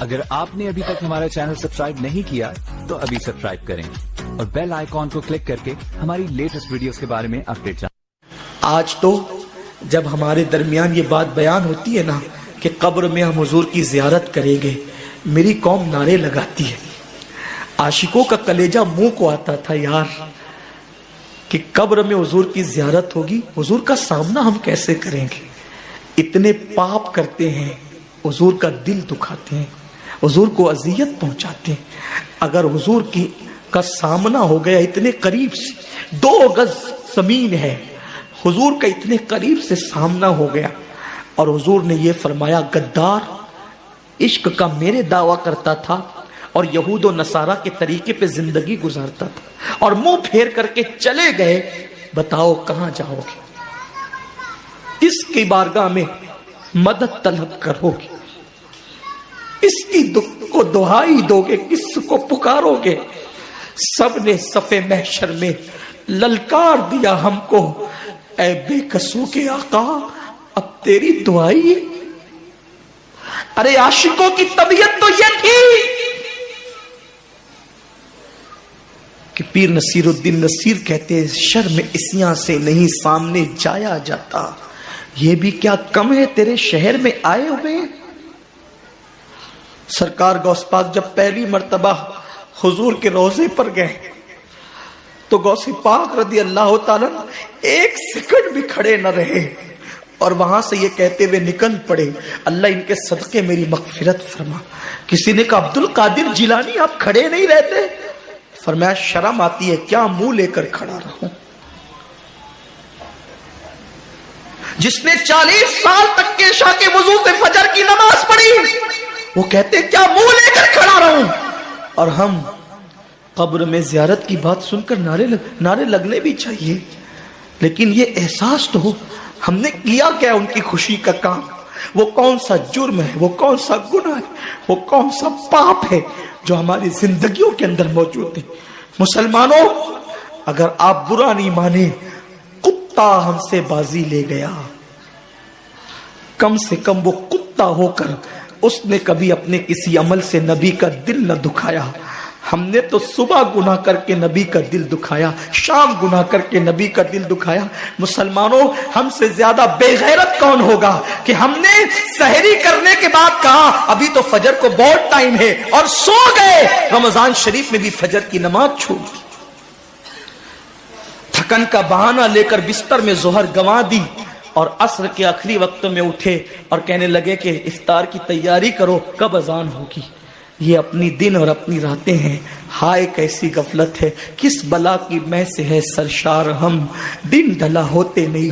اگر آپ نے ابھی تک ہمارا چینل سبسکرائب نہیں کیا تو ابھی سبسکرائب کریں اور بیل آئیکن کو کلک کر کے ہماری لیٹسٹ ویڈیوز کے بارے میں اپڈیٹ جانیں۔ آج تو جب ہمارے درمیان یہ بات بیان ہوتی ہے نا کہ قبر میں ہم حضور کی زیارت کریں گے، میری قوم نعرے لگاتی ہے، عاشقوں کا کلیجہ منہ کو آتا تھا یار کہ قبر میں حضور کی زیارت ہوگی، حضور کا سامنا ہم کیسے کریں گے؟ اتنے پاپ کرتے ہیں، حضور کا دل دکھاتے ہیں، حضور کو اذیت پہنچاتے ہیں۔ اگر حضور کا سامنا ہو گیا اتنے قریب سے، 2 گز زمین ہے، حضور کا اتنے قریب سے سامنا ہو گیا اور حضور نے یہ فرمایا، غدار عشق کا میرے دعویٰ کرتا تھا اور یہود و نصارہ کے طریقے پہ زندگی گزارتا تھا اور منہ پھیر کر کے چلے گئے، بتاؤ کہاں جاؤ گے؟ کس کی بارگاہ میں مدد طلب کرو گے؟ کس کی کو دعائی دو گے؟ کس کو پکارو گے؟ سب نے صف محشر میں للکار دیا ہم کو، اے بے کسوں کے آقا اب تیری دعائی ہے۔ ارے عاشقوں کی طبیعت تو یہ تھی کہ پیر نصیر الدین نصیر کہتے ہیں، شرم اسیاں سے نہیں سامنے جایا جاتا، یہ بھی کیا کم ہے تیرے شہر میں آئے ہوئے۔ سرکار غوث پاک جب پہلی مرتبہ حضور کے روضے پر گئے تو غوث پاک رضی اللہ تعالیٰ 1 سیکنڈ بھی کھڑے نہ رہے اور وہاں سے یہ کہتے ہوئے نکل پڑے، اللہ ان کے صدقے میری مغفرت فرما۔ کسی نے کہا عبد القادر جیلانی آپ کھڑے نہیں رہتے؟ فرمایا شرم آتی ہے کیا منہ لے کر کھڑا رہوں؟ جس نے 40 سال تک کے عشاء کے وضو سے فجر کی نماز پڑھی، وہ کہتے کیا منہ لے کر کھڑا رہوں؟ اور ہم قبر میں زیارت کی بات سن کر نعرے لگنے بھی چاہیے، لیکن یہ احساس تو ہو ہم نے کیا کیا ان کی خوشی کا کام، وہ کون سا جرم ہے، وہ کون سا گناہ ہے، وہ کون سا پاپ ہے جو ہماری زندگیوں کے اندر موجود ہے۔ مسلمانوں اگر آپ برا نہیں مانے، کتا ہم سے بازی لے گیا، کم سے کم وہ کتا ہو کر اس نے کبھی اپنے کسی عمل سے نبی کا دل نہ دکھایا۔ ہم نے تو صبح گناہ کر کے نبی کا دل دکھایا، شام گناہ کر کے نبی کا دل دکھایا۔ مسلمانوں ہم سے زیادہ بے غیرت کون ہوگا کہ ہم نے سحری کرنے کے بعد کہا ابھی تو فجر کو بہت ٹائم ہے اور سو گئے، رمضان شریف میں بھی فجر کی نماز چھوڑ دی، تھکن کا بہانہ لے کر بستر میں ظہر گنوا دی اور عصر کے آخری وقت میں اٹھے اور کہنے لگے کہ افطار کی تیاری کرو، کب اذان ہوگی۔ یہ اپنی دن اور اپنی راتیں ہیں، ہائے کیسی غفلت ہے، کس بلا کی میں سے ہے سرشار ہم، دن ڈھلا ہوتے نہیں